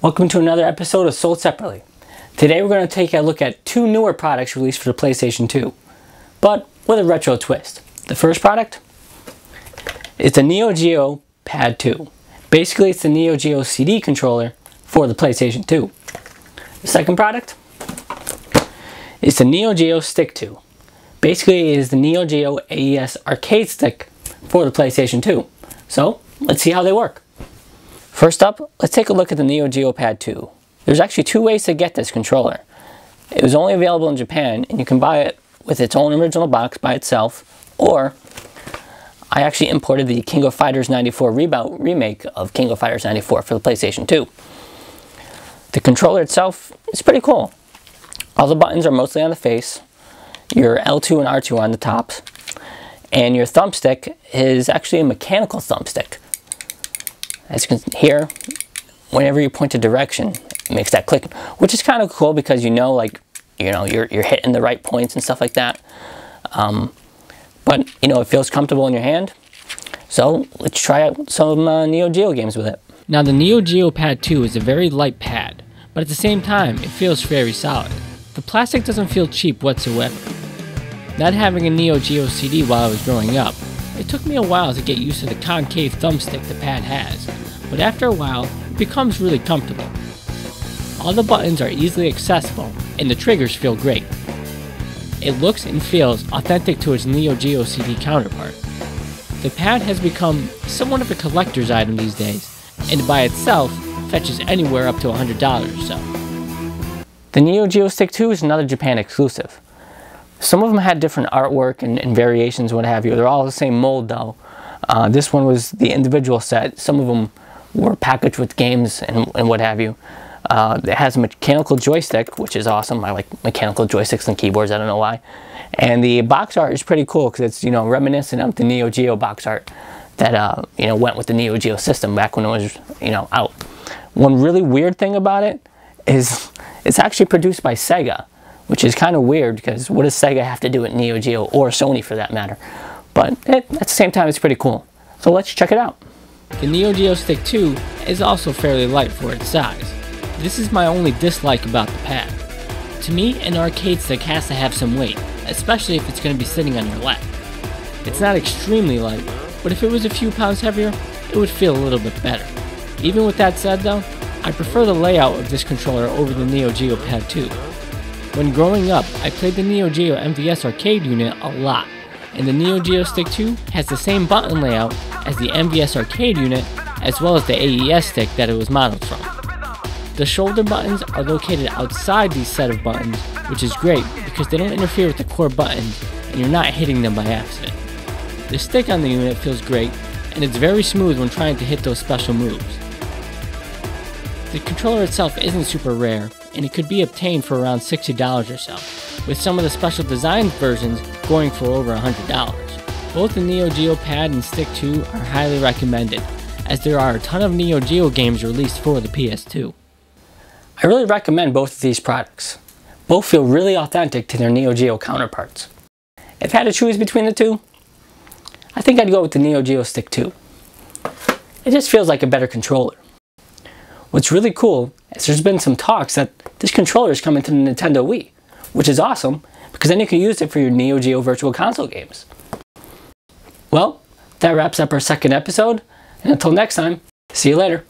Welcome to another episode of Sold Separately. Today we're going to take a look at two newer products released for the PlayStation 2, but with a retro twist. The first product is the Neo Geo Pad 2. Basically, it's the Neo Geo CD controller for the PlayStation 2. The second product is the Neo Geo Stick 2. Basically, it is the Neo Geo AES arcade stick for the PlayStation 2. So, let's see how they work. First up, let's take a look at the Neo Geo Pad 2. There's actually two ways to get this controller. It was only available in Japan, and you can buy it with its own original box by itself, or I actually imported the King of Fighters 94 remake of King of Fighters 94 for the PlayStation 2. The controller itself is pretty cool. All the buttons are mostly on the face, your L2 and R2 on the tops, and your thumbstick is actually a mechanical thumbstick. As you can hear, whenever you point a direction, it makes that click, which is kind of cool because you're hitting the right points and stuff like that. But it feels comfortable in your hand. So let's try out some Neo Geo games with it. Now the Neo Geo Pad 2 is a very light pad, but at the same time it feels very solid. The plastic doesn't feel cheap whatsoever. Not having a Neo Geo CD while I was growing up, it took me a while to get used to the concave thumbstick the pad has, but after a while, it becomes really comfortable. All the buttons are easily accessible, and the triggers feel great. It looks and feels authentic to its Neo Geo CD counterpart. The pad has become somewhat of a collector's item these days, and by itself, fetches anywhere up to $100 or so. The Neo Geo Stick 2 is another Japan exclusive. Some of them had different artwork and variations, what have you. They're all the same mold though. This one was the individual set. Some of them were packaged with games and what have you. It has a mechanical joystick, which is awesome. I like mechanical joysticks and keyboards, I don't know why. And the box art is pretty cool because it's, reminiscent of the Neo Geo box art that, went with the Neo Geo system back when it was, out. One really weird thing about it is it's actually produced by Sega, which is kind of weird because what does Sega have to do with Neo Geo, or Sony for that matter? But at the same time, it's pretty cool. So let's check it out. The Neo Geo Stick 2 is also fairly light for its size. This is my only dislike about the pad. To me, an arcade stick has to have some weight, especially if it's going to be sitting on your lap. It's not extremely light, but if it was a few pounds heavier, it would feel a little bit better. Even with that said though, I prefer the layout of this controller over the Neo Geo Pad 2. When growing up, I played the Neo Geo MVS arcade unit a lot, and the Neo Geo Stick 2 has the same button layout as the MVS arcade unit, as well as the AES stick that it was modeled from. The shoulder buttons are located outside these set of buttons, which is great because they don't interfere with the core buttons and you're not hitting them by accident. The stick on the unit feels great, and it's very smooth when trying to hit those special moves. The controller itself isn't super rare, and it could be obtained for around $60 or so, with some of the special design versions going for over $100. Both the Neo Geo Pad and Stick 2 are highly recommended, as there are a ton of Neo Geo games released for the PS2. I really recommend both of these products. Both feel really authentic to their Neo Geo counterparts. If I had to choose between the two, I think I'd go with the Neo Geo Stick 2. It just feels like a better controller. What's really cool is there's been some talks that this controller is coming to the Nintendo Wii, which is awesome because then you can use it for your Neo Geo Virtual Console games. Well, that wraps up our second episode, and until next time, see you later.